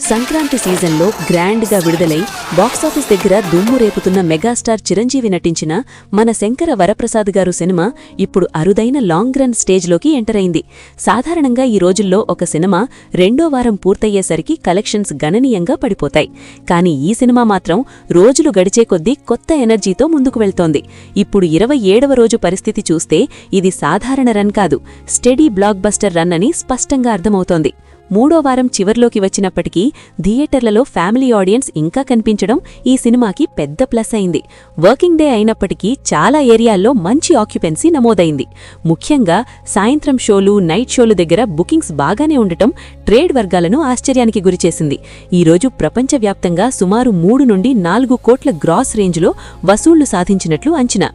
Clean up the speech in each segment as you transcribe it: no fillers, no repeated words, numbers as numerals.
సంక్రాంతి సీజన్లో గ్రాండ్గా విడుదలై బాక్సాఫీస్ దగ్గర దుమ్ము రేపుతున్న మెగాస్టార్ చిరంజీవి నటించిన మన శంకర వరప్రసాద్ గారు సినిమా ఇప్పుడు అరుదైన లాంగ్ రన్ స్టేజ్లోకి ఎంటర్ అయింది. సాధారణంగా ఈ రోజుల్లో ఒక సినిమా రెండో వారం పూర్తయ్యేసరికి కలెక్షన్స్ గణనీయంగా పడిపోతాయి. కానీ ఈ సినిమా మాత్రం రోజులు గడిచే కొద్దీ కొత్త ఎనర్జీతో ముందుకు వెళ్తోంది. ఇప్పుడు 27వ రోజు పరిస్థితి చూస్తే ఇది సాధారణ రన్ కాదు, స్టెడీ బ్లాక్ బస్టర్ రన్ అని స్పష్టంగా అర్థమవుతోంది. మూడో వారం చివర్లోకి వచ్చినప్పటికీ థియేటర్లలో ఫ్యామిలీ ఆడియన్స్ ఇంకా కనిపించడం ఈ సినిమాకి పెద్ద ప్లస్ అయింది. వర్కింగ్ డే అయినప్పటికీ చాలా ఏరియాల్లో మంచి ఆక్యుపెన్సీ నమోదైంది. ముఖ్యంగా సాయంత్రం షోలు, నైట్ షోలు దగ్గర బుకింగ్స్ బాగానే ఉండటం ట్రేడ్ వర్గాలను ఆశ్చర్యానికి గురిచేసింది. ఈరోజు ప్రపంచవ్యాప్తంగా సుమారు 3 నుండి 4 కోట్ల గ్రాస్ రేంజ్లో వసూళ్లు సాధించినట్లు అంచనా.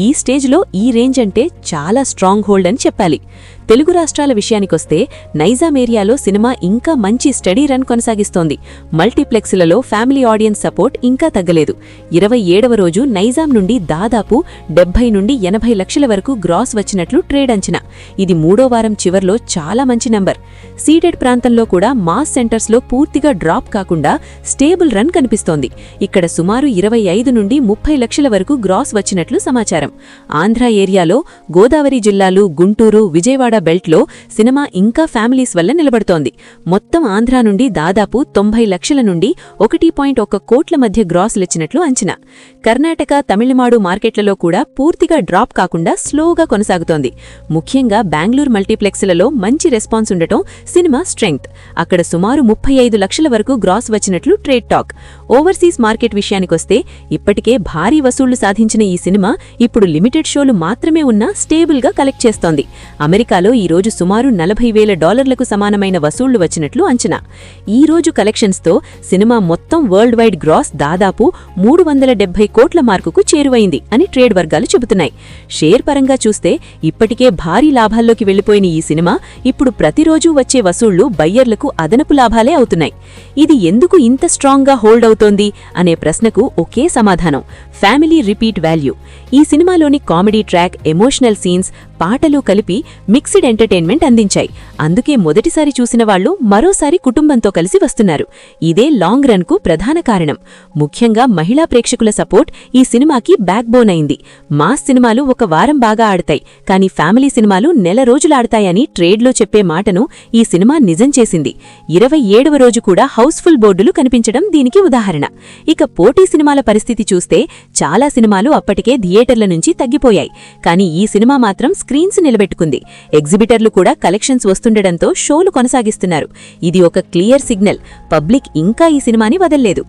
ఈ స్టేజ్లో ఈ రేంజ్ అంటే చాలా స్ట్రాంగ్ హోల్డ్ అని చెప్పాలి. తెలుగు రాష్ట్రాల విషయానికొస్తే నైజాం ఏరియాలో సినిమా ఇంకా మంచి స్టడీ రన్ కొనసాగిస్తోంది. మల్టీప్లెక్స్లలో ఫ్యామిలీ ఆడియన్స్ సపోర్ట్ ఇంకా తగ్గలేదు. 27వ రోజు నైజాం నుండి దాదాపు 70 నుండి 80 లక్షల వరకు గ్రాస్ వచ్చినట్లు ట్రేడ్ అంచనా. ఇది మూడో వారం చివర్లో చాలా మంచి నంబర్. సీడెడ్ ప్రాంతంలో కూడా మాస్ సెంటర్స్లో పూర్తిగా డ్రాప్ కాకుండా స్టేబుల్ రన్ కనిపిస్తోంది. ఇక్కడ సుమారు 25 నుండి 30 లక్షల వరకు గ్రాస్ వచ్చినట్లు సమాచారం. ఆంధ్ర ఏరియాలో గోదావరి జిల్లాలు, గుంటూరు, విజయవాడ బెల్ట్లో సినిమా ఇంకా ఫ్యామిలీస్ వల్ల నిలబడుతోంది. మొత్తం ఆంధ్రా నుండి దాదాపు 90 లక్షల నుండి 1.1 కోట్ల మధ్య గ్రాసులిచ్చినట్లు అంచనా. కర్ణాటక, తమిళనాడు మార్కెట్లలో కూడా పూర్తిగా డ్రాప్ కాకుండా స్లోగా కొనసాగుతోంది. ముఖ్యంగా బెంగళూరు మల్టీప్లెక్స్లలో మంచి రెస్పాన్స్ ఉండటం సినిమా స్ట్రెంగ్త్. అక్కడ సుమారు 35 లక్షల వరకు గ్రాస్ వచ్చినట్లు ట్రేడ్ టాక్. ఓవర్సీస్ మార్కెట్ విషయానికొస్తే ఇప్పటికే భారీ వసూళ్లు సాధించిన ఈ సినిమా ఇప్పుడు లిమిటెడ్ షోలు మాత్రమే ఉన్నా స్టేబుల్గా కలెక్ట్ చేస్తోంది. అమెరికాలో ఈరోజు సుమారు $40,000 సమానమైన వసూళ్లు వచ్చినట్లు అంచనా. ఈ రోజు కలెక్షన్స్తో సినిమా మొత్తం వరల్డ్ వైడ్ గ్రాస్ దాదాపు 370 కోట్ల మార్కుకు చేరువైంది అని ట్రేడ్ వర్గాలు చెబుతున్నాయి. షేర్ పరంగా చూస్తే ఇప్పటికే భారీ లాభాల్లోకి వెళ్లిపోయిన ఈ సినిమా ఇప్పుడు ప్రతిరోజూ వచ్చే వసూళ్లు బయ్యర్లకు అదనపు లాభాలే అవుతున్నాయి. ఇది ఎందుకు ఇంత స్ట్రాంగ్గా హోల్డ్ అవుతోంది అనే ప్రశ్నకు ఒకే సమాధానం: ఫ్యామిలీ రిపీట్ వాల్యూ. ఈ సినిమాలోని కామెడీ ట్రాక్, ఎమోషనల్ సీన్స్, పాటలు కలిపి మిక్స్డ్ ఎంటర్టైన్మెంట్ అందించాయి. అందుకే మొదటిసారి చూసిన వాళ్లు మరోసారి కుటుంబంతో కలిసి వస్తున్నారు. ఇదే లాంగ్ రన్ కు ప్రధాన కారణం. ముఖ్యంగా మహిళా ప్రేక్షకుల సపోర్ట్ ఈ సినిమాకి బ్యాక్ బోన్ అయింది. మాస్ సినిమాలు ఒక వారం బాగా ఆడతాయి, కానీ ఫ్యామిలీ సినిమాలు నెల రోజులు ఆడతాయని ట్రేడ్లో చెప్పే మాటను ఈ సినిమా నిజం చేసింది. 27వ రోజు కూడా హౌస్ఫుల్ బోర్డులు కనిపించడం దీనికి ఉదాహరణ. ఇక పోటీ సినిమాల పరిస్థితి చూస్తే చాలా సినిమాలు అప్పటికే థియేటర్ల నుంచి తగ్గిపోయాయి. కానీ ఈ సినిమా మాత్రం స్క్రీన్స్ నిలబెట్టుకుంది. ఎగ్జిబిటర్లు కూడా కలెక్షన్స్ వస్తుండటంతో షోలు కొనసాగిస్తున్నారు. ఇది ఒక క్లియర్ సిగ్నల్, పబ్లిక్ ఇంకా ఈ సినిమాని వదల్లేదు.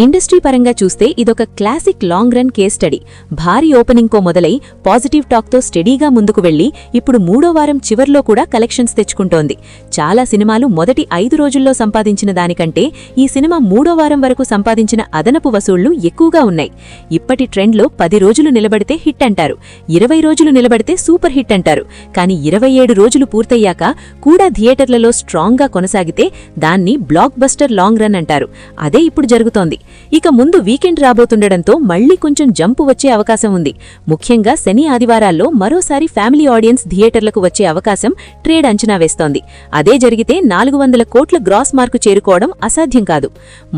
ఇండస్ట్రీ పరంగా చూస్తే ఇదొక classic long run case study. భారీ ఓపెనింగ్కో మొదలై పాజిటివ్ టాక్తో స్టడీగా ముందుకు వెళ్లి ఇప్పుడు మూడో వారం చివర్లో కూడా కలెక్షన్స్ తెచ్చుకుంటోంది. చాలా సినిమాలు మొదటి 5 రోజుల్లో సంపాదించిన దానికంటే ఈ సినిమా మూడో వారం వరకు సంపాదించిన అదనపు వసూళ్లు ఎక్కువగా ఉన్నాయి. ఇప్పటి ట్రెండ్లో 10 రోజులు నిలబడితే హిట్ అంటారు, 20 రోజులు నిలబడితే సూపర్ హిట్ అంటారు. కానీ 27 రోజులు పూర్తయ్యాక కూడా థియేటర్లలో స్ట్రాంగ్గా కొనసాగితే దాన్ని బ్లాక్ బస్టర్ లాంగ్ రన్ అంటారు. అదే ఇప్పుడు జరుగుతోంది. ఇక ముందు వీకెండ్ రాబోతుండటంతో మళ్లీ కొంచెం జంపు వచ్చే అవకాశం ఉంది. ముఖ్యంగా శని, ఆదివారాల్లో మరోసారి ఫ్యామిలీ ఆడియన్స్ థియేటర్లకు వచ్చే అవకాశం ట్రేడ్ అంచనా వేస్తోంది. అదే జరిగితే 400 కోట్ల గ్రాస్ మార్కు చేరుకోవడం అసాధ్యం కాదు.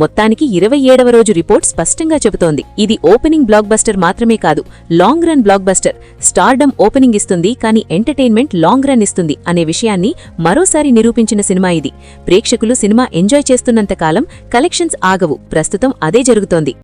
మొత్తానికి 27వ రోజు రిపోర్ట్ స్పష్టంగా చెబుతోంది. ఇది ఓపెనింగ్ బ్లాక్ బస్టర్ మాత్రమే కాదు, long run block buster. Stardom opening ఇస్తుంది, కానీ ఎంటర్టైన్మెంట్ లాంగ్ రన్ ఇస్తుంది అనే విషయాన్ని మరోసారి నిరూపించిన సినిమా ఇది. ప్రేక్షకులు సినిమా ఎంజాయ్ చేస్తున్నంతకాలం కలెక్షన్స్ ఆగవు. ప్రస్తుతం అదే జరుగుతోంది.